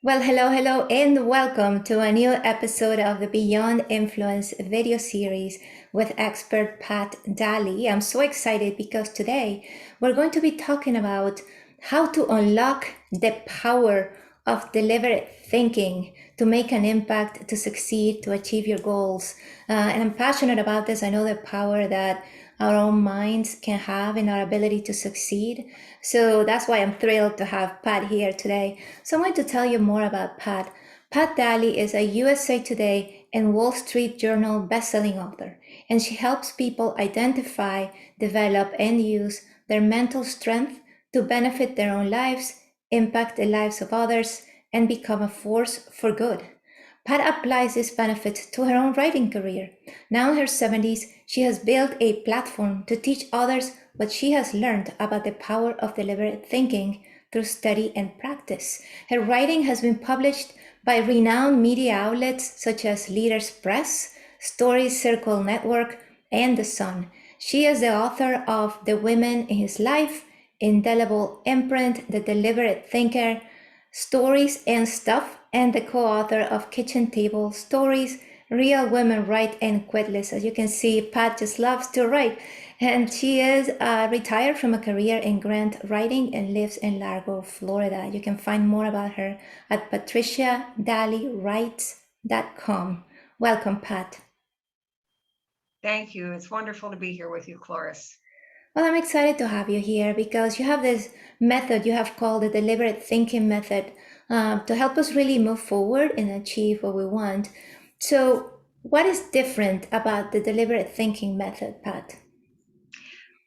Well, hello, and welcome to a new episode of the Beyond Influence video series with expert Pat Daly. I'm so excited because today we're going to be talking about how to unlock the power of deliberate thinking to make an impact, to succeed, to achieve your goals. And I'm passionate about this. I know the power that our own minds can have in our ability to succeed. So that's why I'm thrilled to have Pat here today. So I'm going to tell you more about Pat. Pat Daly is a USA Today and Wall Street Journal bestselling author, and she helps people identify, develop, and use their mental strength to benefit their own lives, impact the lives of others, and become a force for good. Pat applies this benefit to her own writing career. Now in her 70s, she has built a platform to teach others what she has learned about the power of deliberate thinking through study and practice. Her writing has been published by renowned media outlets such as Leaders Press, Stories Circle Network, and The Sun. She is the author of The Women in His Life, Indelible Imprint, The Deliberate Thinker, Stories and Stuff, and the co-author of Kitchen Table Stories, Real Women Write and Quit List. As you can see, Pat just loves to write, and she is retired from a career in grant writing and lives in Largo, Florida. You can find more about her at patriciadalywrites.com. Welcome, Pat. Thank you. It's wonderful to be here with you, Cloris. Well, I'm excited to have you here because you have this method you have called the deliberate thinking method to help us really move forward and achieve what we want. So, what is different about the deliberate thinking method, Pat?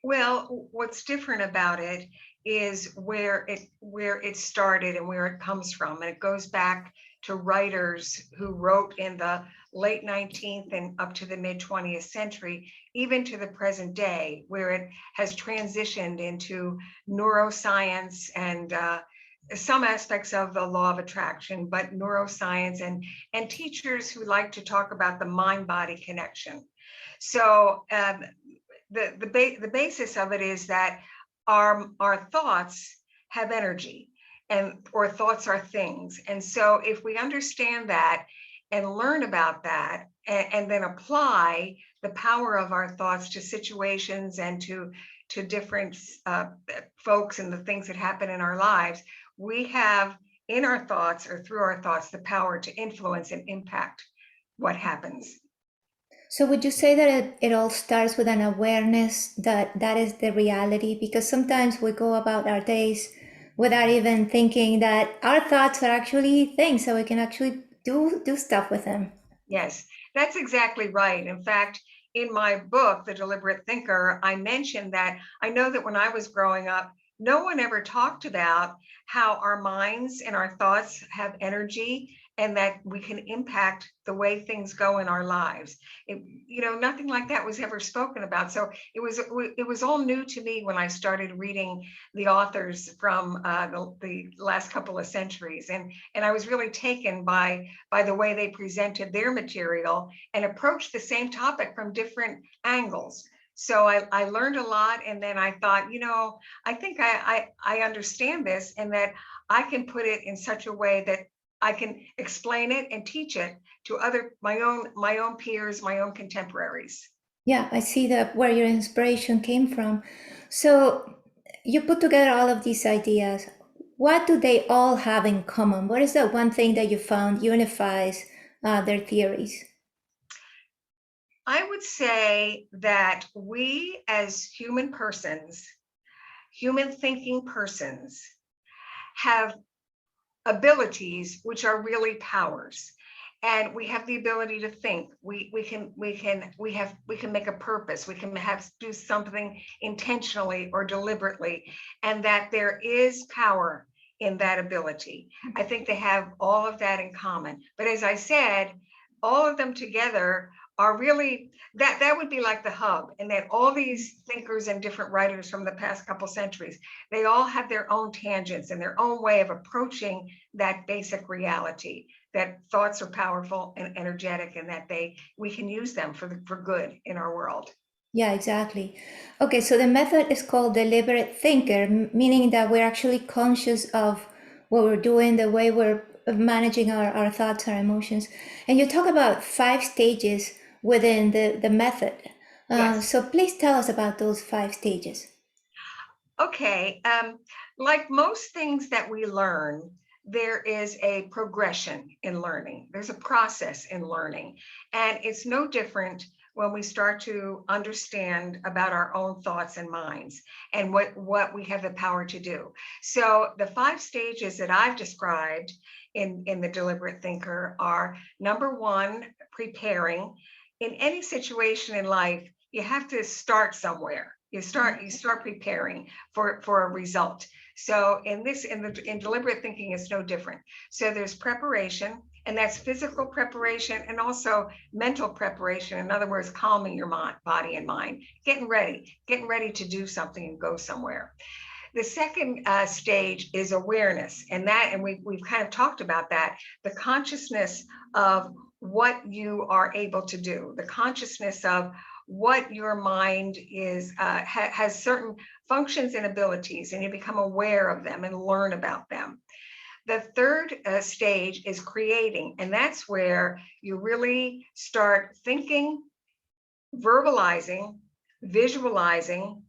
Well, what's different about it is where it started and where it comes from. And it goes back to writers who wrote in the late 19th and up to the mid 20th century, even to the present day, where it has transitioned into neuroscience and some aspects of the law of attraction, but neuroscience and teachers who like to talk about the mind-body connection. So the basis of it is that our thoughts have energy, and or thoughts are things. And so if we understand that and learn about that, and then apply the power of our thoughts to situations and to different folks and the things that happen in our lives, we have in our thoughts or through our thoughts the power to influence and impact what happens. So, would you say that it all starts with an awareness that that is the reality? Because sometimes we go about our days without even thinking that our thoughts are actually things, so we can actually do stuff with them. Yes, that's exactly right. In fact, in my book, The Deliberate Thinker, I mentioned that I know that when I was growing up, no one ever talked about how our minds and our thoughts have energy and that we can impact the way things go in our lives. Nothing like that was ever spoken about. So it was all new to me when I started reading the authors from the last couple of centuries, and I was really taken by the way they presented their material and approached the same topic from different angles. So I learned a lot, and then I thought, I think I understand this, and that I can put it in such a way that I can explain it and teach it to my own peers, my own contemporaries. Yeah, I see that where your inspiration came from. So, you put together all of these ideas. What do they all have in common? What is that one thing that you found unifies their theories? I would say that we as human thinking persons, have abilities which are really powers, and we have the ability to think. We can make a purpose. We can have do something intentionally or deliberately, and that there is power in that ability. I think they have all of that in common, but as I said, all of them together are really that would be like the hub, and that all these thinkers and different writers from the past couple centuries, they all have their own tangents and their own way of approaching that basic reality, that thoughts are powerful and energetic, and that we can use them for good in our world. Yeah, exactly. Okay, so the method is called deliberate thinker, meaning that we're actually conscious of what we're doing, the way we're of managing our thoughts, our emotions. And you talk about 5 stages within the method. Yes. So please tell us about those 5 stages. Okay. Like most things that we learn, there is a progression in learning. There's a process in learning. And it's no different when we start to understand about our own thoughts and minds and what we have the power to do. So the 5 stages that I've described in the Deliberate Thinker are: number one, preparing. In any situation in life, you have to start somewhere. You start preparing for a result. So in deliberate thinking, it's no different. So there's preparation, and that's physical preparation and also mental preparation. In other words, calming your mind, body and mind, getting ready to do something and go somewhere. The second stage is awareness, and we've kind of talked about that, the consciousness of what you are able to do, the consciousness of what your mind is has certain functions and abilities, and you become aware of them and learn about them. The third stage is creating, and that's where you really start thinking, verbalizing, visualizing,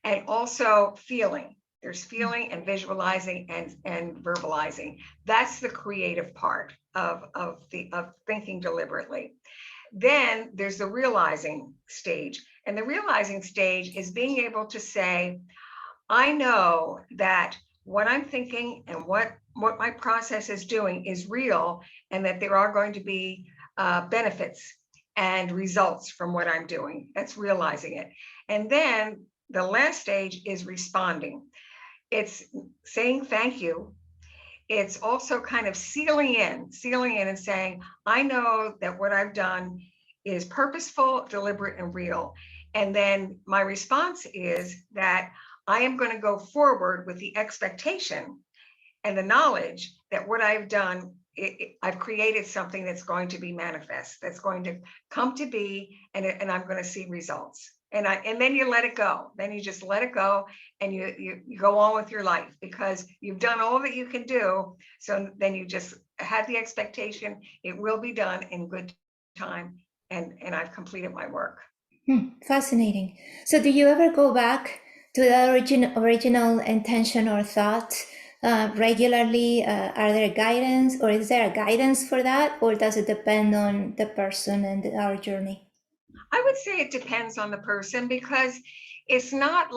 and also feeling. There's feeling and visualizing and verbalizing. That's the creative part of thinking deliberately. Then there's the realizing stage. And the realizing stage is being able to say, I know that what I'm thinking and what my process is doing is real, and that there are going to be benefits and results from what I'm doing. That's realizing it. And then the last stage is responding. It's saying thank you. It's also kind of sealing in and saying, I know that what I've done is purposeful, deliberate, and real. And then my response is that I am going to go forward with the expectation and the knowledge that what I've done, I've created something that's going to be manifest, that's going to come to be, and I'm going to see results. And then you let it go. Then you just let it go, and you go on with your life because you've done all that you can do. So then you just have the expectation it will be done in good time, and I've completed my work. Fascinating. So, do you ever go back to the original intention or thought regularly? Are there guidance, or is there a guidance for that, or does it depend on the person and our journey? I would say it depends on the person, because it's not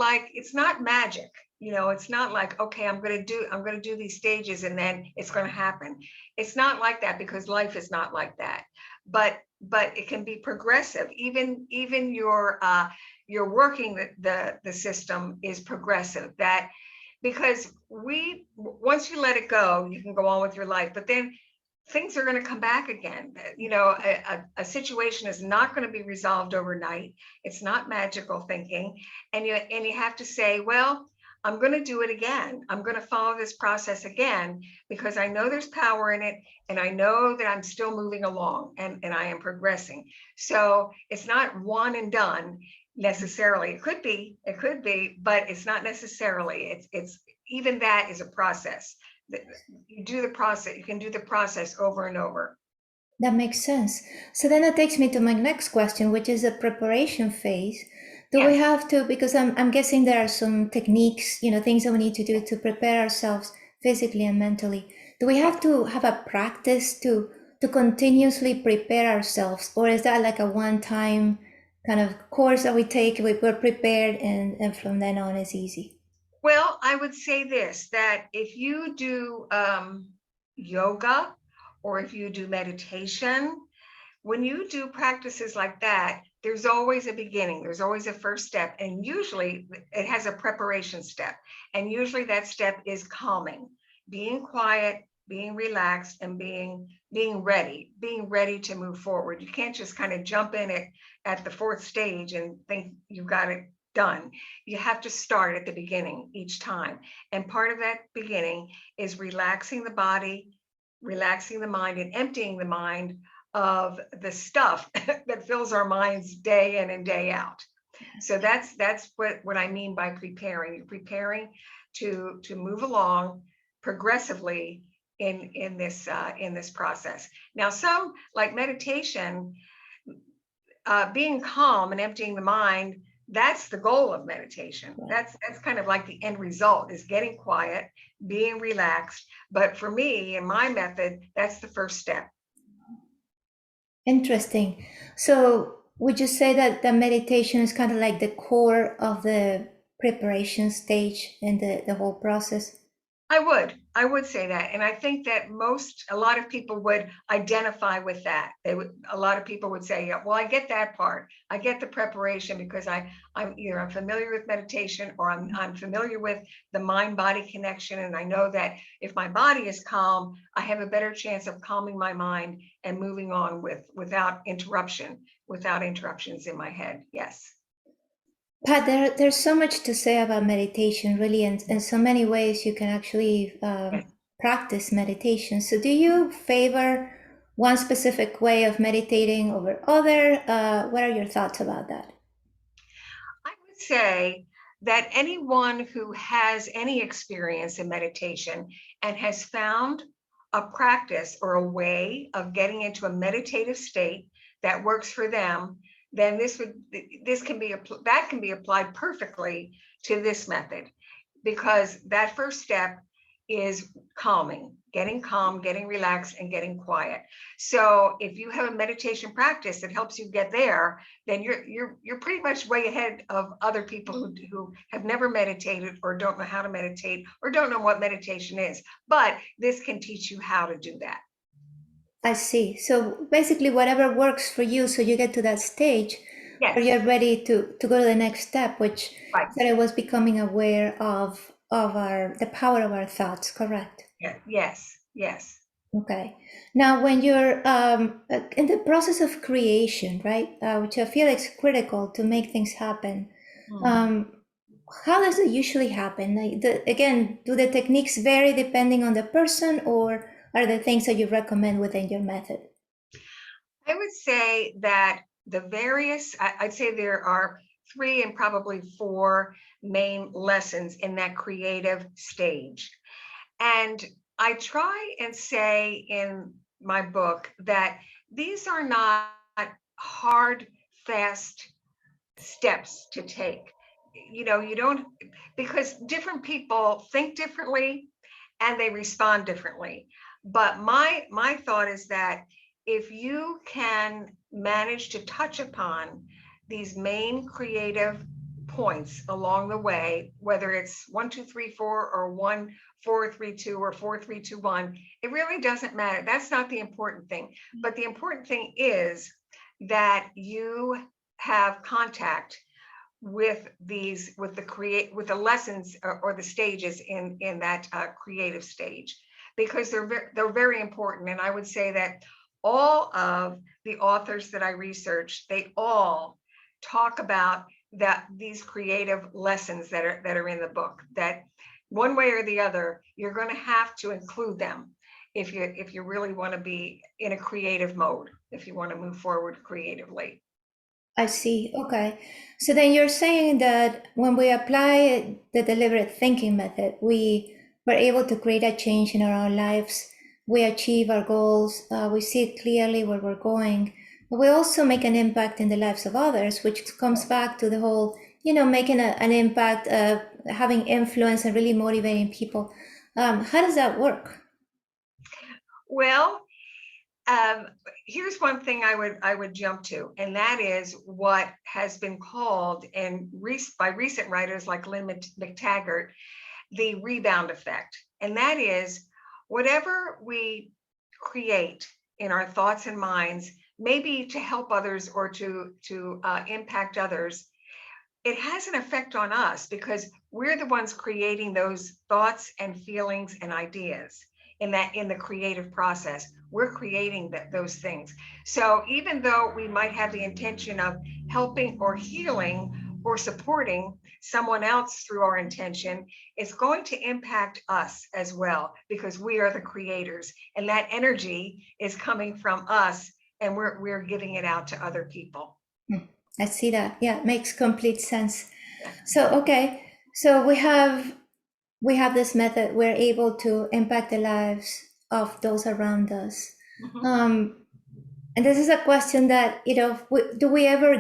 magic. It's not like, okay, I'm going to do these stages and then it's going to happen. It's not like that, because life is not like that. But it can be progressive. Even your working the system is progressive. That because once you let it go, you can go on with your life. But then things are going to come back again. A situation is not going to be resolved overnight. It's not magical thinking. And you have to say, well, I'm going to do it again. I'm going to follow this process again, because I know there's power in it, and I know that I'm still moving along, and I am progressing. So it's not one and done necessarily. It could be, but it's not necessarily. It's even that is a process. You can do the process over and over. That makes sense. So then that takes me to my next question, which is the preparation phase. Do we Yes. have to, because I'm guessing there are some techniques, things that we need to do to prepare ourselves physically and mentally. Do we have Yes. to have a practice to continuously prepare ourselves, or is that like a one-time kind of course that we take, we're prepared, and from then on it's easy? Well, I would say this, that if you do yoga, or if you do meditation, when you do practices like that, there's always a beginning, there's always a first step, and usually it has a preparation step. And usually that step is calming, being quiet, being relaxed, and being ready to move forward. You can't just kind of jump in it at the fourth stage and think you've got it done. You have to start at the beginning each time. And part of that beginning is relaxing the body, relaxing the mind, and emptying the mind of the stuff that fills our minds day in and day out. So that's what I mean by preparing. You're preparing to move along progressively in this process. Now, some like meditation, being calm and emptying the mind, that's the goal of meditation. That's kind of like the end result, is getting quiet, being relaxed. But for me, in my method, that's the first step. Interesting. So would you say that the meditation is kind of like the core of the preparation stage in the whole process? I would say that. And I think that a lot of people would identify with that. A lot of people would say, yeah, well, I get that part. I get the preparation because I'm either I'm familiar with meditation, or I'm familiar with the mind body connection. And I know that if my body is calm, I have a better chance of calming my mind and moving on without interruptions in my head. Yes. Pat, there's so much to say about meditation, really, and so many ways you can actually Yes. practice meditation. So, do you favor one specific way of meditating over other? What are your thoughts about that? I would say that anyone who has any experience in meditation and has found a practice or a way of getting into a meditative state that works for them, then that can be applied perfectly to this method, because that first step is getting calm, getting relaxed, and getting quiet. So if you have a meditation practice that helps you get there, then you're pretty much way ahead of other people who have never meditated, or don't know how to meditate, or don't know what meditation is. But this can teach you how to do that. I see. So basically, whatever works for you, so you get to that stage where Yes, you're ready to go to the next step, which right. that I was becoming aware of our the power of our thoughts. Correct. Yeah, yes, yes. Okay. Now, when you're in the process of creation, right, which I feel is critical to make things happen, Mhm. um, how does it usually happen? Like again, do the techniques vary depending on the person, or are there things that you recommend within your method? I would say that I'd say there are 3 and probably 4 main lessons in that creative stage. And I try and say in my book that these are not hard, fast steps to take. You don't, because different people think differently and they respond differently. But my thought is that if you can manage to touch upon these main creative points along the way, whether it's 1, 2, 3, 4, or 1, 4, 3, 2, or 4, 3, 2, 1, it really doesn't matter. That's not the important thing. But the important thing is that you have contact with the lessons, or the stages in that creative stage, because they're very important. And I would say that all of the authors that I research, they all talk about these creative lessons that are in the book, that one way or the other you're going to have to include them if you really want to be in a creative mode, if you want to move forward creatively. I see. Okay. So then you're saying that when we apply the deliberate thinking method, we were able to create a change in our own lives. We achieve our goals. We see clearly where we're going. But we also make an impact in the lives of others, which comes back to the whole, making an impact, having influence and really motivating people. How does that work? Well, um, here's one thing I would jump to, and that is what has been called by recent writers like Lynn McTaggart, the rebound effect. And that is, whatever we create in our thoughts and minds, maybe to help others or to impact others, it has an effect on us because we're the ones creating those thoughts and feelings and ideas in the creative process. We're creating those things. So even though we might have the intention of helping or healing or supporting someone else through our intention, it's going to impact us as well, because we are the creators, and that energy is coming from us, and we're giving it out to other people. I see that. Yeah, it makes complete sense. Yeah. So, okay. So we have this method. We're able to impact the lives of those around us. Mhm. And this is a question that, do we ever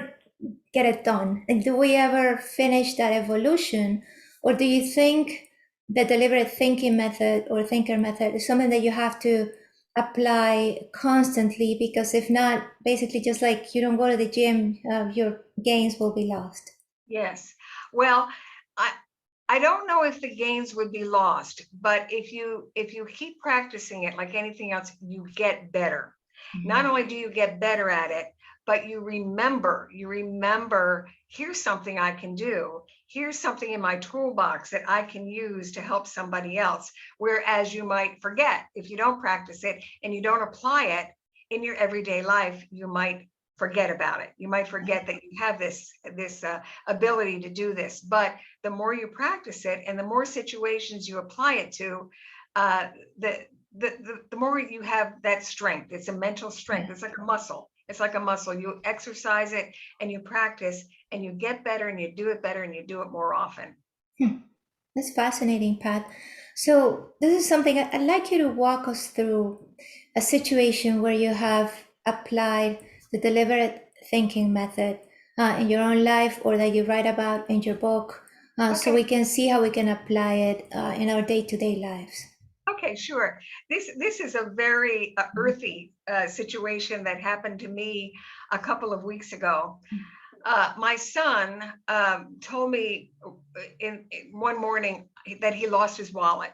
get it done? And do we ever finish that evolution? Or do you think the deliberate thinking method or thinker method is something that you have to apply constantly? Because if not, basically just like you don't go to the gym, your gains will be lost. Yes. Well, I I don't know if the gains would be lost, but if you keep practicing it like anything else, you get better. Not only do you get better at it, but you remember, here's something I can do. Here's something in my toolbox that I can use to help somebody else. Whereas you might forget if you don't practice it and you don't apply it in your everyday life, you might forget about it. You might forget that you have this ability to do this. But the more you practice it and the more situations you apply it to, uh, the, the more you have that strength. It's a mental strength. It's like a muscle. It's like a muscle. You exercise it and you practice and you get better and you do it better and you do it more often. Hmm. That's fascinating, Pat. So, this is something I'd like you to walk us through a situation where you have applied the deliberate thinking method in your own life or that you write about in your book, so Okay. we can see how we can apply it in our day to day lives. Okay, sure. This is a very earthy situation that happened to me a couple of weeks ago. My son told me in one morning that he lost his wallet,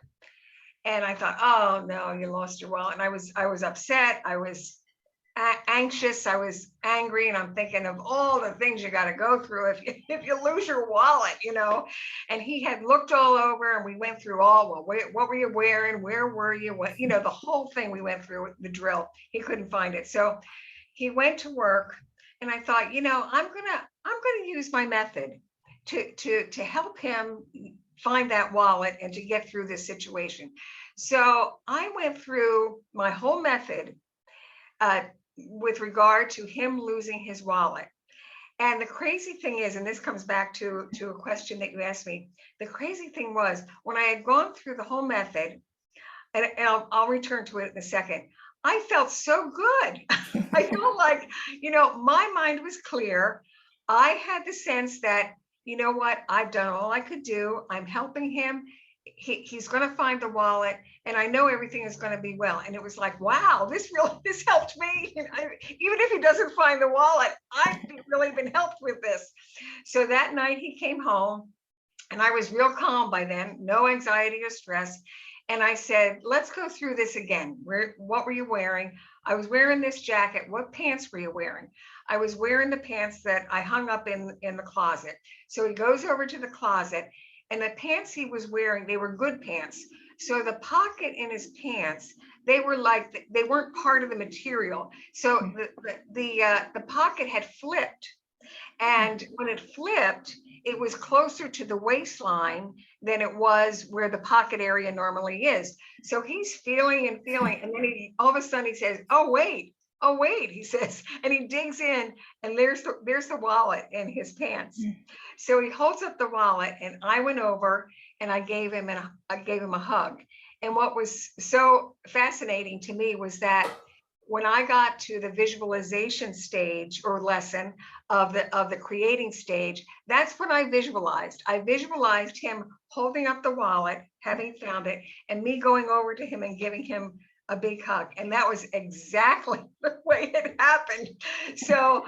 and I thought, "Oh no, you lost your wallet." And I was upset. I was anxious. I was angry, and I'm thinking of all the things you got to go through if you, if you lose your wallet. And he had looked all over, and we went through all. Well, what were you wearing? Where were you? What, the whole thing. We went through the drill. He couldn't find it, so he went to work, and I thought, I'm gonna use my method to help him find that wallet and to get through this situation. So I went through my whole method uh, with regard to him losing his wallet. And the crazy thing is, and this comes back to a question that you asked me, the crazy thing was when I had gone through the whole method, and I'll return to it in a second, I felt so good. I felt like, my mind was clear. I had the sense that, you know what, I've done all I could do. I'm helping him. He's going to find the wallet, and I know everything is going to be well. And it was like, wow, this helped me. Even if he doesn't find the wallet, I've really been helped with this. So that night he came home, and I was real calm by then, no anxiety or stress. And I said, let's go through this again. What were you wearing? I was wearing this jacket. What pants were you wearing? I was wearing the pants that I hung up in the closet. So he goes over to the closet, and the pants he was wearing, they were good pants. So the pocket in his pants, they were like, they weren't part of the material. So the pocket had flipped, and when it flipped, it was closer to the waistline than it was where the pocket area normally is. So he's feeling and feeling. And then all of a sudden he says, oh, wait, he says, and he digs in, and there's the wallet in his pants. So he holds up the wallet, and I went over and I gave him a hug. And what was so fascinating to me was that when I got to the visualization stage or lesson of the creating stage, that's when I visualized. I visualized him holding up the wallet, having found it, and me going over to him and giving him a big hug. And that was exactly the way it happened. So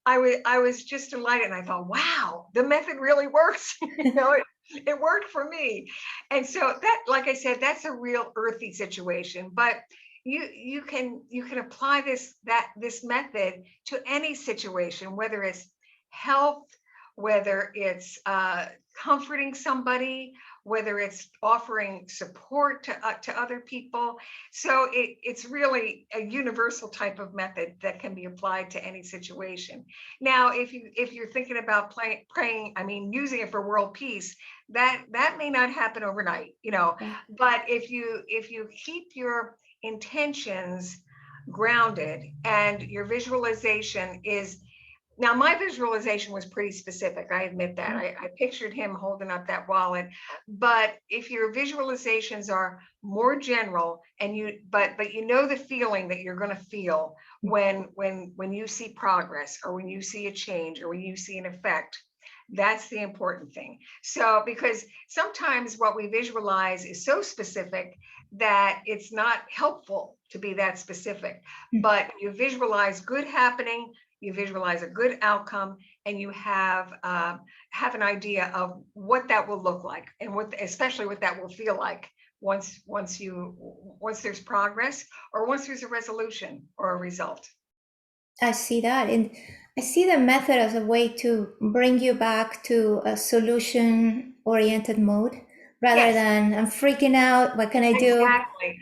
I was just delighted, and I thought, wow, the method really works. It worked for me. And so that, like I said, that's a real earthy situation. But you can apply this method to any situation, whether it's health, whether it's comforting somebody, whether it's offering support to other people. So it's really a universal type of method that can be applied to any situation. Now, if you're thinking about praying, I mean, using it for world peace, that may not happen overnight. Yeah. But if you keep your intentions grounded and your visualization is Now, my visualization was pretty specific. I admit that. I pictured him holding up that wallet. But if your visualizations are more general and but you know the feeling that you're going to feel when you see progress or when you see a change or when you see an effect, that's the important thing. So, because sometimes what we visualize is so specific that it's not helpful to be that specific. But you visualize good happening, you visualize a good outcome, and you have an idea of what that will look like, and especially what that will feel like once there's progress or once there's a resolution or a result. I see that. And I see the method as a way to bring you back to a solution oriented mode rather Yes, than I'm freaking out. What can I do?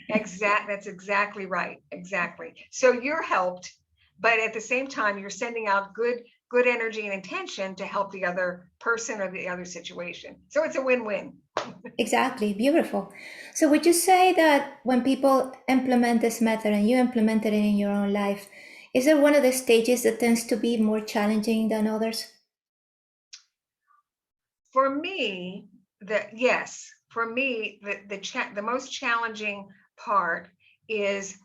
that's exactly right. Exactly. So you're helped, but at the same time, you're sending out good energy and intention to help the other person or the other situation. So it's a win-win. Exactly. Beautiful. So would you say that when people implement this method and you implemented it in your own life, is there one of the stages that tends to be more challenging than others? For me, the most challenging part is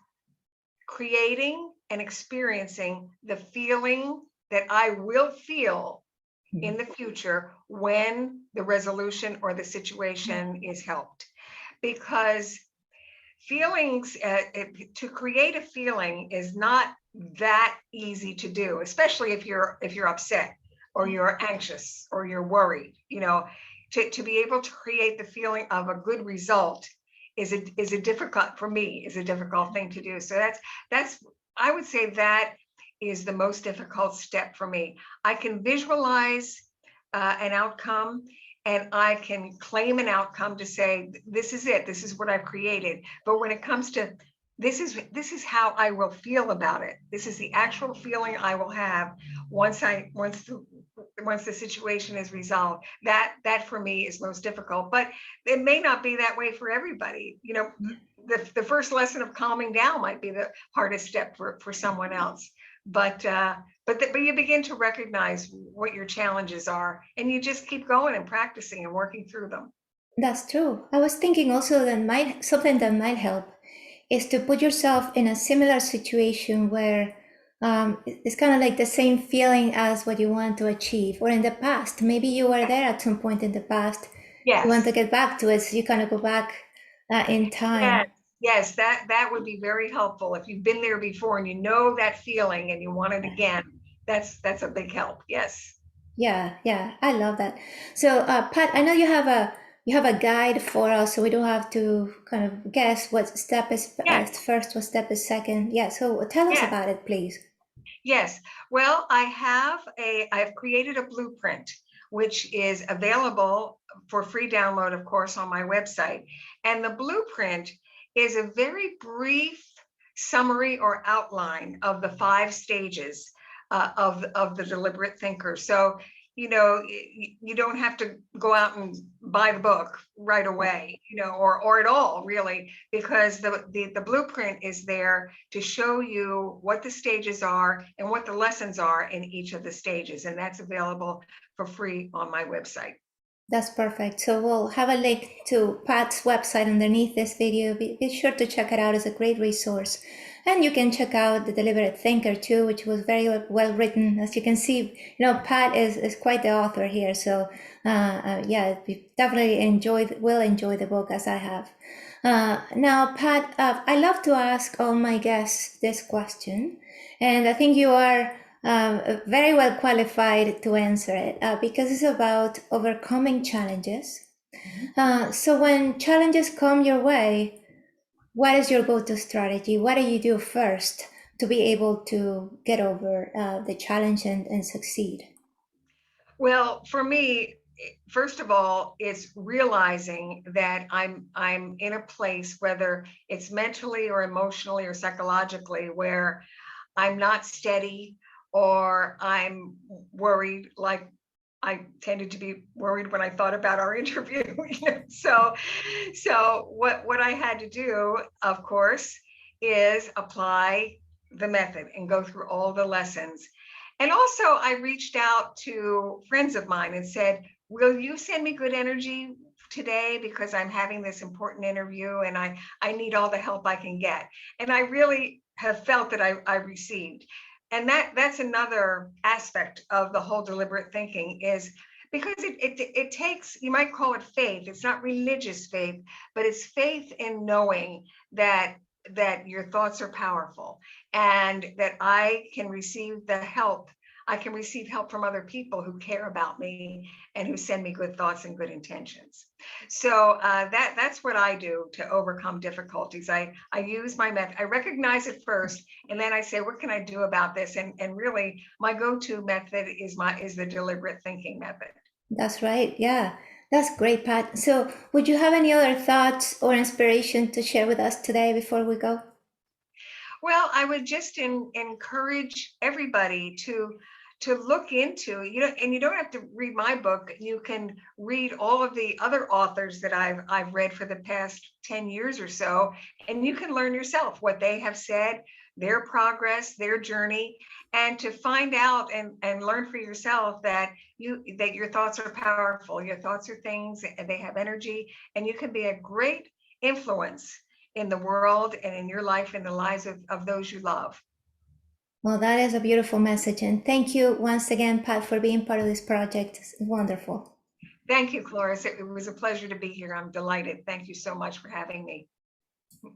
creating and experiencing the feeling that I will feel in the future when the resolution or the situation is helped. Because feelings, to create a feeling is not that easy to do, especially if you're upset or you're anxious or you're worried. To be able to create the feeling of a good result is a difficult, for me, is a difficult thing to do. So that's I would say that is the most difficult step for me. I can visualize an outcome, and I can claim an outcome to say, this is it, this is what I've created. But when it comes to this is how I will feel about it. This is the actual feeling I will have once the situation is resolved. That for me is most difficult. But it may not be that way for everybody. The first lesson of calming down might be the hardest step for someone else. But you begin to recognize what your challenges are, and you just keep going and practicing and working through them. That's true. I was thinking also that something that might help is to put yourself in a similar situation where it's kind of like the same feeling as what you want to achieve, or in the past. Maybe you were there at some point in the past. You want Yes. to get back to it, so you kind of go back in time. Yes. Yes, that would be very helpful. If you've been there before and you know that feeling and you want it again, that's a big help. Yes. Yeah, yeah, I love that. So, Pat, I know you have a guide for us, so we don't have to kind of guess what step is Yes. first, what step is second. Yeah, so tell us Yes. about it, please. Yes. Well, I've created a blueprint which is available for free download, of course, on my website. And the blueprint is a very brief summary or outline of the 5 stages of the deliberate thinker. So, you don't have to go out and buy the book right away, or at all, really, because the blueprint is there to show you what the stages are and what the lessons are in each of the stages. And that's available for free on my website. That's perfect. So we'll have a link to Pat's website underneath this video. Be sure to check it out. It's a great resource. And you can check out The Deliberate Thinker too, which was very well written. As you can see, Pat is quite the author here. So yeah, we definitely will enjoy the book as I have. Now, Pat, I love to ask all my guests this question. And I think you are very well qualified to answer it because it's about overcoming challenges. So, when challenges come your way, what is your go to strategy? What do you do first to be able to get over the challenge and succeed? Well, for me, first of all, it's realizing that I'm in a place, whether it's mentally or emotionally or psychologically, where I'm not steady, or I'm worried, like I tended to be worried when I thought about our interview. So what I had to do, of course, is apply the method and go through all the lessons. And also, I reached out to friends of mine and said, will you send me good energy today? Because I'm having this important interview and I need all the help I can get. And I really have felt that I received. And that's another aspect of the whole deliberate thinking is because it takes, you might call it faith. It's not religious faith, but it's faith in knowing that your thoughts are powerful and that I can receive the help. I can receive help from other people who care about me and who send me good thoughts and good intentions. So that's what I do to overcome difficulties. I use my method. I recognize it first, and then I say, what can I do about this? And really, my go-to method is the deliberate thinking method. That's right. Yeah. That's great, Pat. So, would you have any other thoughts or inspiration to share with us today before we go? Well, I would just encourage everybody to look into, and you don't have to read my book. You can read all of the other authors that I've read for the past 10 years or so, and you can learn yourself what they have said, their progress, their journey, and to find out and learn for yourself that your thoughts are powerful. Your thoughts are things, and they have energy, and you can be a great influence in the world and in your life and the lives of those you love. Well, that is a beautiful message. And thank you once again, Pat, for being part of this project. It's wonderful. Thank you, Cloris. It was a pleasure to be here. I'm delighted. Thank you so much for having me.